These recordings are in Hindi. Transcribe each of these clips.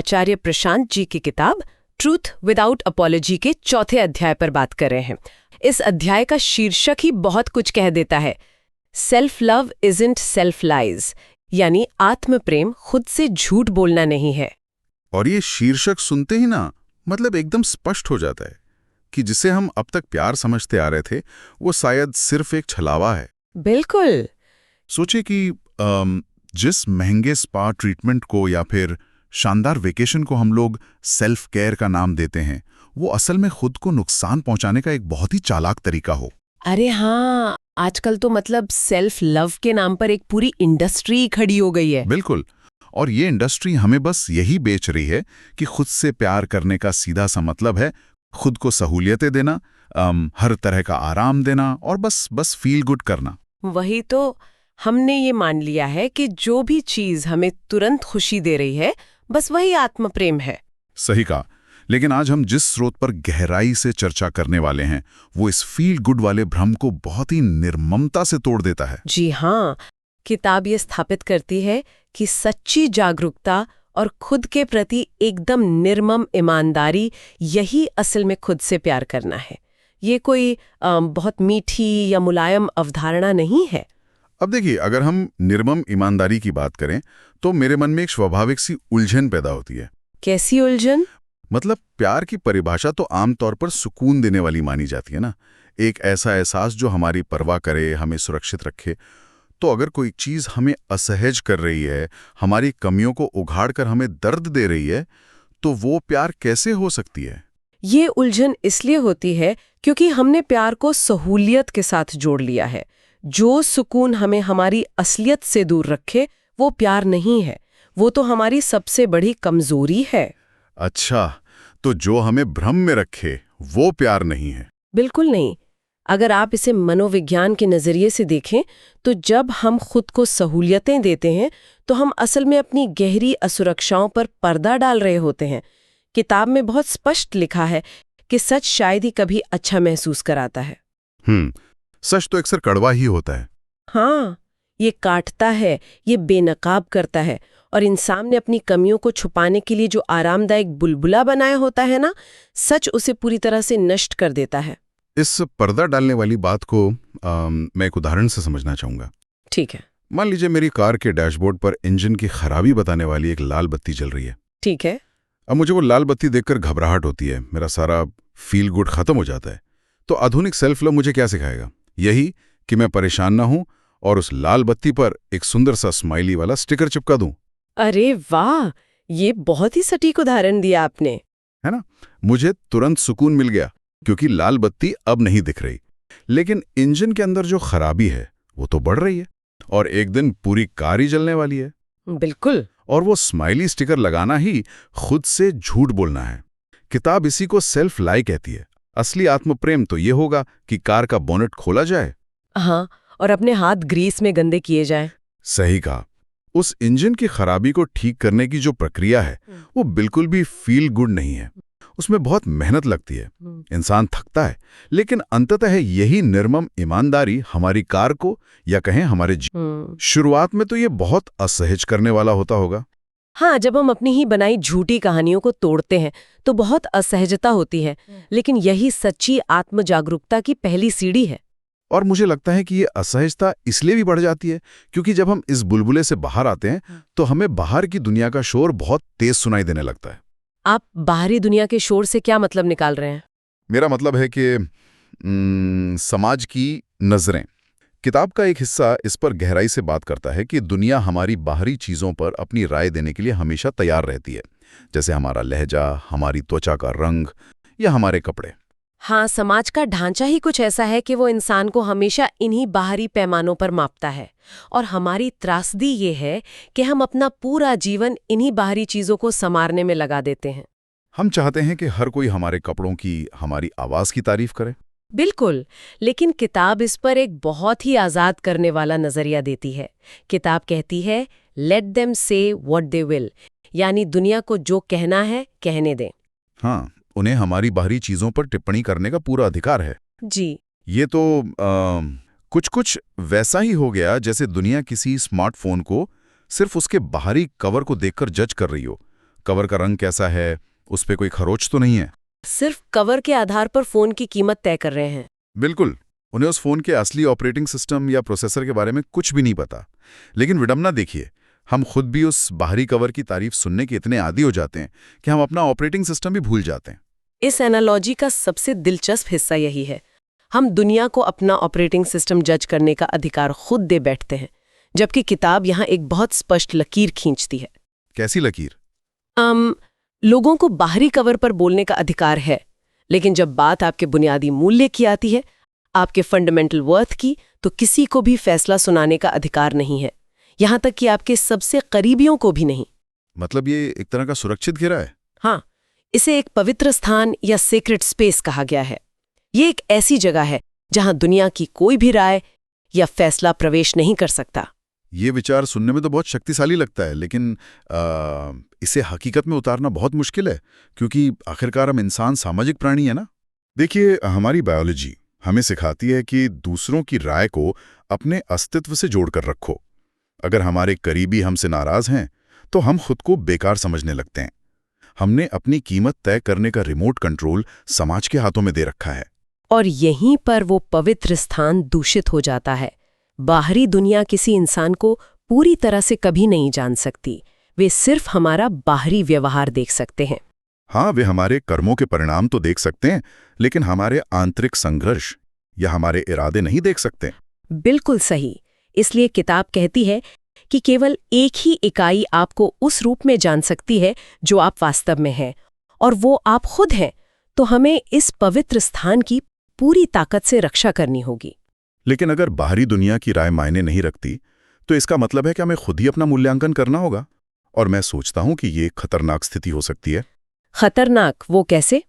आचार्य प्रशांत जी की किताब ट्रूथ विदाउट अपॉलॉजी के चौथे अध्याय पर बात कर रहे हैं। इस अध्याय का शीर्षक ही बहुत कुछ कह देता है। Self love isn't self lies, यानी आत्म प्रेम खुद से झूठ बोलना नहीं है। और ये शीर्षक सुनते ही ना मतलब एकदम स्पष्ट हो जाता है कि जिसे हम अब तक प्यार समझते आ रहे थे वो शायद सिर्फ एक छलावा है। बिल्कुल। सोचिए कि जिस महंगे स्पा ट्रीटमेंट को या फिर शानदार वेकेशन को हम लोग सेल्फ केयर का नाम देते हैं, वो असल में खुद को नुकसान पहुंचाने का एक बहुत ही चालाक तरीका हो। अरे हाँ, आजकल तो मतलब सेल्फ लव के नाम पर एक पूरी इंडस्ट्री खड़ी हो गई है। बिल्कुल। और ये इंडस्ट्री हमें बस यही बेच रही है कि खुद से प्यार करने का सीधा सा मतलब है खुद को सहूलियतें देना, हर तरह का आराम देना और बस फील गुड करना। वही तो, हमने ये मान लिया है कि जो भी चीज हमें तुरंत खुशी दे रही है बस वही आत्म प्रेम है। सही कहा। लेकिन आज हम जिस स्रोत पर गहराई से चर्चा करने वाले हैं वो इस फील गुड वाले भ्रम को बहुत ही निर्ममता से तोड़ देता है। जी हाँ, किताब ये स्थापित करती है कि सच्ची जागरूकता और खुद के प्रति एकदम निर्मम ईमानदारी, यही असल में खुद से प्यार करना है। ये कोई बहुत मीठी या मुलायम अवधारणा नहीं है। अब देखिए, अगर हम निर्मम ईमानदारी की बात करें तो मेरे मन में एक स्वाभाविक सी उलझन पैदा होती है। कैसी उलझन? मतलब प्यार की परिभाषा तो आमतौर पर सुकून देने वाली मानी जाती है ना, एक ऐसा एहसास जो हमारी परवाह करे, हमें सुरक्षित रखे। तो अगर कोई चीज हमें असहज कर रही है, हमारी कमियों को उघाड़ कर हमें दर्द दे रही है, तो वो प्यार कैसे हो सकती है? ये उलझन इसलिए होती है क्योंकि हमने प्यार को सहूलियत के साथ जोड़ लिया है। जो सुकून हमें हमारी असलियत से दूर रखे वो प्यार नहीं है, वो तो हमारी सबसे बड़ी कमजोरी है। अच्छा, तो जो हमें भ्रम में रखे वो प्यार नहीं है? बिल्कुल नहीं। अगर आप इसे मनोविज्ञान के नजरिए से देखें तो जब हम खुद को सहूलियतें देते हैं तो हम असल में अपनी गहरी असुरक्षाओं पर पर्दा डाल रहे होते हैं। किताब में बहुत स्पष्ट लिखा है कि सच शायद ही कभी अच्छा महसूस कराता है। सच तो अक्सर कड़वा ही होता है। हाँ, ये काटता है, ये बेनकाब करता है, और इंसान ने अपनी कमियों को छुपाने के लिए जो आरामदायक बुलबुला बनाया होता है ना, सच उसे पूरी तरह से नष्ट कर देता है। इस पर्दा डालने वाली बात को मैं एक उदाहरण से समझना चाहूंगा। ठीक है। मान लीजिए मेरी कार के डैशबोर्ड पर इंजन की खराबी बताने वाली एक लाल बत्ती जल रही है। ठीक है। अब मुझे वो लाल बत्ती देखकर घबराहट होती है, मेरा सारा फील गुड खत्म हो जाता है। तो आधुनिक सेल्फ लव मुझे क्या सिखाएगा? यही कि मैं परेशान ना हूं और उस लाल बत्ती पर एक सुंदर सा स्माइली वाला स्टिकर चिपका दूं। अरे वाह, ये बहुत ही सटीक उदाहरण दिया आपने, है ना? मुझे तुरंत सुकून मिल गया क्योंकि लाल बत्ती अब नहीं दिख रही। लेकिन इंजन के अंदर जो खराबी है वो तो बढ़ रही है और एक दिन पूरी कार ही जलने वाली है। बिल्कुल। और वो स्माइली स्टिकर लगाना ही खुद से झूठ बोलना है। किताब इसी को सेल्फ लाई कहती है। असली आत्म प्रेम तो ये होगा कि कार का बोनेट खोला जाए, हाँ, और अपने हाथ ग्रीस में गंदे किए जाएं। सही कहा। उस इंजन की खराबी को ठीक करने की जो प्रक्रिया है वो बिल्कुल भी फील गुड नहीं है। उसमें बहुत मेहनत लगती है, इंसान थकता है, लेकिन अंततः यही निर्मम ईमानदारी हमारी कार को या कहें हमारे शुरुआत में तो ये बहुत असहज करने वाला होता होगा। हाँ, जब हम अपनी ही बनाई झूठी कहानियों को तोड़ते हैं तो बहुत असहजता होती है, लेकिन यही सच्ची आत्म जागरूकता की पहली सीढ़ी है। और मुझे लगता है कि ये असहजता इसलिए भी बढ़ जाती है क्योंकि जब हम इस बुलबुले से बाहर आते हैं तो हमें बाहर की दुनिया का शोर बहुत तेज सुनाई देने लगता है। आप बाहरी दुनिया के शोर से क्या मतलब निकाल रहे हैं? मेरा मतलब है कि समाज की नजरें। किताब का एक हिस्सा इस पर गहराई से बात करता है कि दुनिया हमारी बाहरी चीजों पर अपनी राय देने के लिए हमेशा तैयार रहती है, जैसे हमारा लहजा, हमारी त्वचा का रंग या हमारे कपड़े। हाँ, समाज का ढांचा ही कुछ ऐसा है कि वो इंसान को हमेशा इन्हीं बाहरी पैमानों पर मापता है, और हमारी त्रासदी ये है कि हम अपना पूरा जीवन इन्हीं बाहरी चीजों को संवारने में लगा देते हैं। हम चाहते हैं कि हर कोई हमारे कपड़ों की, हमारी आवाज की तारीफ करे। बिल्कुल, लेकिन किताब इस पर एक बहुत ही आजाद करने वाला नजरिया देती है। किताब कहती है, लेट देम से व्हाट दे विल, यानी दुनिया को जो कहना है कहने दें। हाँ, उन्हें हमारी बाहरी चीजों पर टिप्पणी करने का पूरा अधिकार है। जी। ये तो कुछ वैसा ही हो गया जैसे दुनिया किसी स्मार्टफोन को सिर्फ उसके बाहरी कवर को देखकर जज कर रही हो। कवर का रंग कैसा है, उस पे कोई खरोच तो नहीं है। सिर्फ कवर के आधार पर फोन की कीमत तय कर रहे हैं। बिल्कुल, उन्हें उस फोन के असली ऑपरेटिंग सिस्टम या प्रोसेसर के बारे में कुछ भी नहीं पता। लेकिन विडंबना देखिए, हम खुद भी उस बाहरी कवर की तारीफ सुनने के इतने आदी हो जाते हैं कि हम अपना ऑपरेटिंग सिस्टम भी भूल जाते हैं। इस एनालॉजी का सबसे दिलचस्प हिस्सा यही है, हम दुनिया को अपना ऑपरेटिंग सिस्टम जज करने का अधिकार खुद दे बैठते हैं, जबकि किताब यहाँ एक बहुत स्पष्ट लकीर खींचती है। कैसी लकीर? लोगों को बाहरी कवर पर बोलने का अधिकार है, लेकिन जब बात आपके बुनियादी मूल्य की आती है, आपके फंडामेंटल वर्थ की, तो किसी को भी फैसला सुनाने का अधिकार नहीं है, यहाँ तक कि आपके सबसे करीबियों को भी नहीं। मतलब ये एक तरह का सुरक्षित घेरा है? हाँ, इसे एक पवित्र स्थान या सीक्रेट स्पेस कहा गया है। ये एक ऐसी जगह है जहां दुनिया की कोई भी राय या फैसला प्रवेश नहीं कर सकता। ये विचार सुनने में तो बहुत शक्तिशाली लगता है, लेकिन इसे हकीकत में उतारना बहुत मुश्किल है, क्योंकि आखिरकार हम इंसान सामाजिक प्राणी है ना। देखिए, हमारी बायोलॉजी हमें सिखाती है कि दूसरों की राय को अपने अस्तित्व से जोड़कर रखो। अगर हमारे करीबी हमसे नाराज हैं, तो हम खुद को बेकार समझने लगते हैं। हमने अपनी कीमत तय करने का रिमोट कंट्रोल समाज के हाथों में दे रखा है। और यहीं पर वो पवित्र स्थान दूषित हो जाता है। बाहरी दुनिया किसी इंसान को पूरी तरह से कभी नहीं जान सकती, वे सिर्फ हमारा बाहरी व्यवहार देख सकते हैं। हाँ, वे हमारे कर्मों के परिणाम तो देख सकते हैं, लेकिन हमारे आंतरिक संघर्ष या हमारे इरादे नहीं देख सकते। बिल्कुल सही। इसलिए किताब कहती है कि केवल एक ही इकाई आपको उस रूप में जान सकती है जो आप वास्तव में हैं, और वो आप खुद हैं। तो हमें इस पवित्र स्थान की पूरी ताकत से रक्षा करनी होगी। लेकिन अगर बाहरी दुनिया की राय मायने नहीं रखती, तो इसका मतलब है कि हमें खुद ही अपना मूल्यांकन करना होगा। और मैं सोचता हूं कि ये एक खतरनाक स्थिति हो सकती है। खतरनाक? वो कैसे?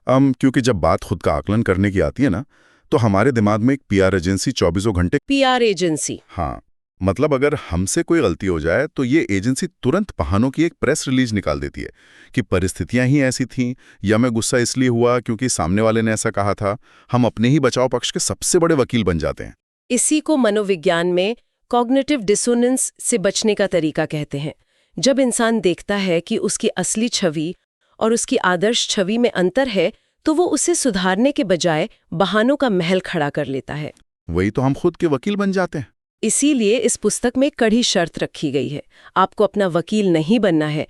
क्योंकि जब बात खुद का आकलन करने की आती है ना, तो हमारे दिमाग में एक पीआर एजेंसी 24 घंटे। PR agency? हाँ, मतलब अगर हमसे कोई गलती हो जाए तो ये एजेंसी तुरंत बहानों की एक प्रेस रिलीज निकाल देती है कि परिस्थितियां ही ऐसी थीं, या मैं गुस्सा इसलिए हुआ क्योंकि सामने वाले ने ऐसा कहा था। हम अपने ही बचाव पक्ष के सबसे बड़े वकील बन जाते हैं। इसी को मनोविज्ञान में कॉग्निटिव डिसोनेंस से बचने का तरीका कहते हैं। जब इंसान देखता है कि उसकी असली छवि और उसकी आदर्श छवि में अंतर है, तो वो उसे सुधारने के बजाय बहानों का महल खड़ा कर लेता है। वही तो, हम खुद के वकील बन जाते हैं। इसीलिए इस पुस्तक में कड़ी शर्त रखी गई है। आपको अपना वकील नहीं बनना है,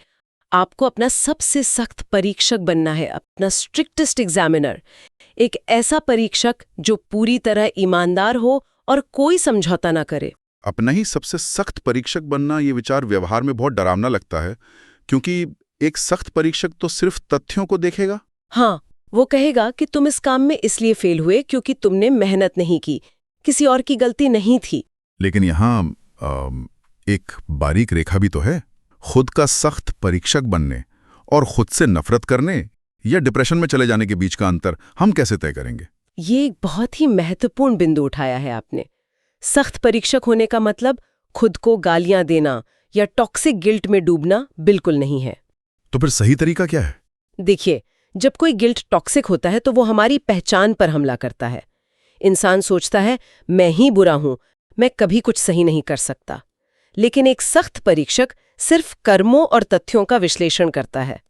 आपको अपना सबसे सख्त परीक्षक बनना है, अपना स्ट्रिक्टेस्ट एग्जामिनर। एक ऐसा परीक्षक जो पूरी तरह ईमानदार हो और कोई समझौता ना करे। अपना ही सबसे सख्त परीक्षक बनना, ये विचार व्यवहार में बहुत डरावना लगता है, क्योंकि एक सख्त परीक्षक तो सिर्फ तथ्यों को देखेगा। हाँ, वो कहेगा कि तुम इस काम में इसलिए फेल हुए क्योंकि तुमने मेहनत नहीं की, किसी और की गलती नहीं थी। लेकिन यहाँ एक बारीक रेखा भी तो है। खुद का सख्त परीक्षक बनने और खुद से नफरत करने या डिप्रेशन में चले जाने के बीच का अंतर हम कैसे तय करेंगे? ये एक बहुत ही महत्वपूर्ण बिंदु उठाया है आपने। सख्त परीक्षक होने का मतलब खुद को गालियां देना या टॉक्सिक गिल्ट में डूबना बिल्कुल नहीं है। तो फिर सही तरीका क्या है? देखिए, जब कोई गिल्ट टॉक्सिक होता है तो वो हमारी पहचान पर हमला करता है। इंसान सोचता है, मैं ही बुरा हूं, मैं कभी कुछ सही नहीं कर सकता। लेकिन एक सख्त परीक्षक सिर्फ कर्मों और तथ्यों का विश्लेषण करता है।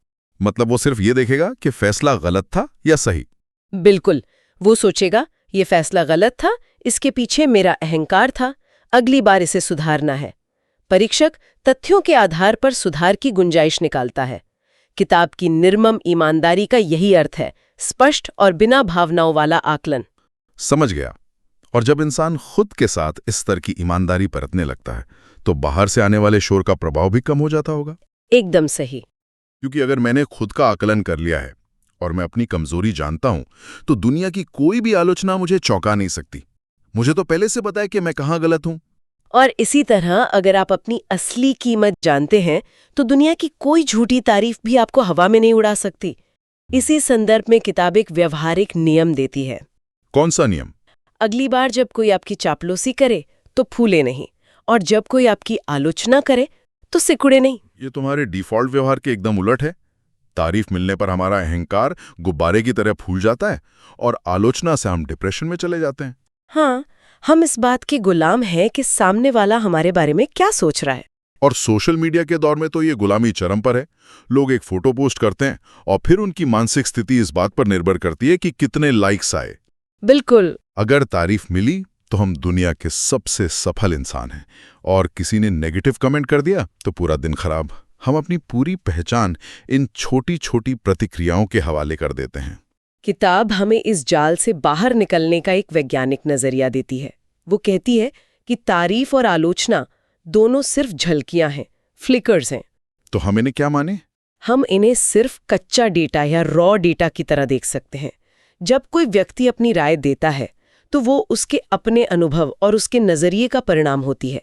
मतलब वो सिर्फ ये देखेगा कि फैसला गलत था या सही। बिल्कुल, वो सोचेगा ये फैसला गलत था, इसके पीछे मेरा अहंकार था, अगली बार इसे सुधारना है। परीक्षक तथ्यों के आधार पर सुधार की गुंजाइश निकालता है। किताब की निर्मम ईमानदारी का यही अर्थ है, स्पष्ट और बिना भावनाओं वाला आकलन। समझ गया। और जब इंसान खुद के साथ इस स्तर की ईमानदारी बरतने लगता है, तो बाहर से आने वाले शोर का प्रभाव भी कम हो जाता होगा। एकदम सही। क्योंकि अगर मैंने खुद का आकलन कर लिया है और मैं अपनी कमजोरी जानता हूं, तो दुनिया की कोई भी आलोचना मुझे चौंका नहीं सकती। मुझे तो पहले से पता है कि मैं कहाँ गलत हूं। और इसी तरह अगर आप अपनी असली कीमत जानते हैं, तो दुनिया की कोई झूठी तारीफ भी आपको हवा में नहीं उड़ा सकती। इसी संदर्भ में किताब एक व्यवहारिक नियम देती है। कौन सा नियम? अगली बार जब कोई आपकी चापलूसी करे तो फूले नहीं, और जब कोई आपकी आलोचना करे तो सिकुड़े नहीं। ये तुम्हारे डिफॉल्ट व्यवहार के एकदम उलट है। तारीफ मिलने पर हमारा अहंकार गुब्बारे की तरह फूल जाता है और आलोचना से हम डिप्रेशन में चले जाते हैं। हाँ, हम इस बात के गुलाम हैं कि सामने वाला हमारे बारे में क्या सोच रहा है। और सोशल मीडिया के दौर में तो ये गुलामी चरम पर है। लोग एक फोटो पोस्ट करते हैं और फिर उनकी मानसिक स्थिति इस बात पर निर्भर करती है कि कितने लाइक्स आए। बिल्कुल। अगर तारीफ मिली तो हम दुनिया के सबसे सफल इंसान हैं, और किसी ने नेगेटिव कमेंट कर दिया तो पूरा दिन खराब। हम अपनी पूरी पहचान इन छोटी छोटी प्रतिक्रियाओं के हवाले कर देते हैं। किताब हमें इस जाल से बाहर निकलने का एक वैज्ञानिक नजरिया देती है। वो कहती है कि तारीफ और आलोचना दोनों सिर्फ झलकियां हैं, फ्लिकर्स हैं। तो हम इन्हें क्या माने? हम इन्हें सिर्फ कच्चा डेटा या रॉ डेटा की तरह देख सकते हैं। जब कोई व्यक्ति अपनी राय देता है तो वो उसके अपने अनुभव और उसके नजरिए का परिणाम होती है।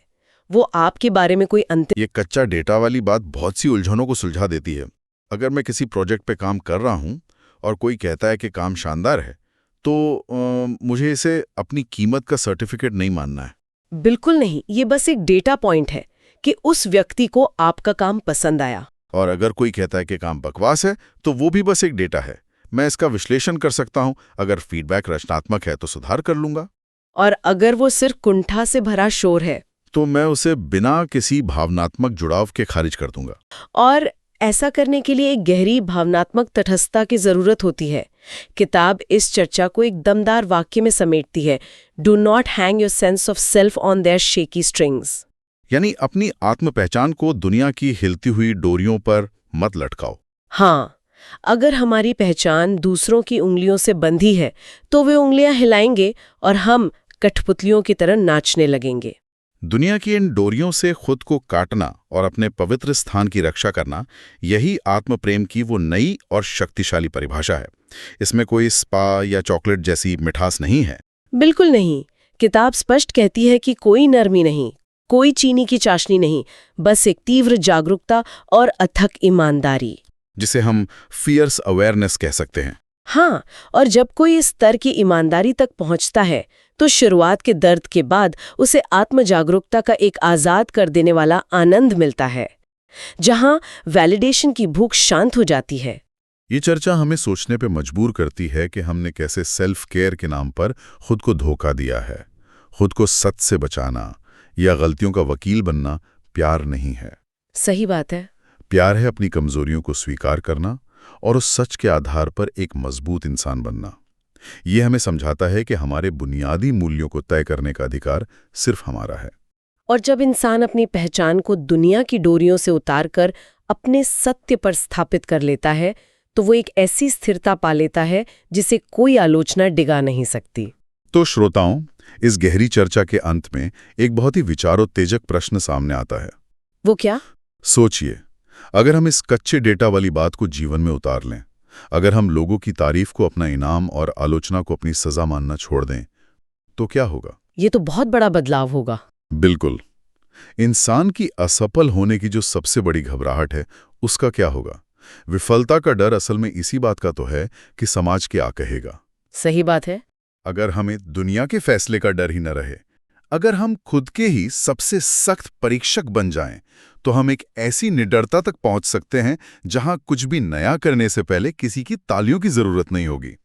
वो आपके बारे में कोई अंतिम ये कच्चा डेटा वाली बात बहुत सी उलझनों को सुलझा देती है। अगर मैं किसी प्रोजेक्ट पे काम कर रहा हूं और कोई कहता है कि काम शानदार है, तो मुझे इसे अपनी कीमत का सर्टिफिकेट नहीं मानना है। बिल्कुल नहीं, ये बस एक डेटा पॉइंट है कि उस व्यक्ति को आपका काम पसंद आया। और अगर कोई कहता है कि काम बकवास है, तो वो भी बस एक डेटा है। मैं इसका विश्लेषण कर सकता हूं। अगर फीडबैक रचनात्मक है तो सुधार कर लूंगा, और अगर वो सिर्फ कुंठा से भरा शोर है तो मैं उसे बिना किसी भावनात्मक जुड़ाव के खारिज कर दूंगा। और ऐसा करने के लिए एक गहरी भावनात्मक तटस्थता की जरूरत होती है। किताब इस चर्चा को एक दमदार वाक्य में समेटती है, do not hang your sense of self on their shaky strings. यानी अपनी आत्म पहचान को दुनिया की हिलती हुई डोरियों पर मत लटकाओ। हाँ, अगर हमारी पहचान दूसरों की उंगलियों से बंधी है तो वे उंगलियां हिलाएंगे और हम कठपुतलियों की तरह नाचने लगेंगे। दुनिया की इन डोरियों से खुद को काटना और अपने पवित्र स्थान की रक्षा करना, यही आत्म प्रेम की वो नई और शक्तिशाली परिभाषा है। इसमें कोई स्पा या चॉकलेट जैसी मिठास नहीं है। बिल्कुल नहीं। किताब स्पष्ट कहती है कि कोई नरमी नहीं, कोई चीनी की चाशनी नहीं, बस एक तीव्र जागरूकता और अथक ईमानदारी, जिसे हम फियर्स अवेयरनेस कह सकते हैं। हाँ, और जब कोई इस स्तर की ईमानदारी तक पहुंचता है तो शुरुआत के दर्द के बाद उसे आत्म जागरूकता का एक आजाद कर देने वाला आनंद मिलता है, जहां वैलिडेशन की भूख शांत हो जाती है। ये चर्चा हमें सोचने पे मजबूर करती है कि हमने कैसे सेल्फ केयर के नाम पर खुद को धोखा दिया है। खुद को सच से बचाना या गलतियों का वकील बनना प्यार नहीं है। सही बात है। प्यार है अपनी कमजोरियों को स्वीकार करना और उस सच के आधार पर एक मजबूत इंसान बनना। ये हमें समझाता है कि हमारे बुनियादी मूल्यों को तय करने का अधिकार सिर्फ हमारा है। और जब इंसान अपनी पहचान को दुनिया की डोरियों से उतारकर अपने सत्य पर स्थापित कर लेता है तो वो एक ऐसी स्थिरता पा लेता है जिसे कोई आलोचना डिगा नहीं सकती। तो श्रोताओं, इस गहरी चर्चा के अंत में एक बहुत ही विचारोत्तेजक प्रश्न सामने आता है। वो क्या? सोचिए, अगर हम इस कच्चे डेटा वाली बात को जीवन में उतार लें, अगर हम लोगों की तारीफ को अपना इनाम और आलोचना को अपनी सजा मानना छोड़ दें, तो क्या होगा? ये तो बहुत बड़ा बदलाव होगा। बिल्कुल। इंसान की असफल होने की जो सबसे बड़ी घबराहट है, उसका क्या होगा? विफलता का डर असल में इसी बात का तो है कि समाज क्या कहेगा। सही बात है। अगर हमें दुनिया के फैसले का डर ही न रहे, अगर हम खुद के ही सबसे सख्त परीक्षक बन जाएं, तो हम एक ऐसी निडरता तक पहुंच सकते हैं जहां कुछ भी नया करने से पहले किसी की तालियों की जरूरत नहीं होगी।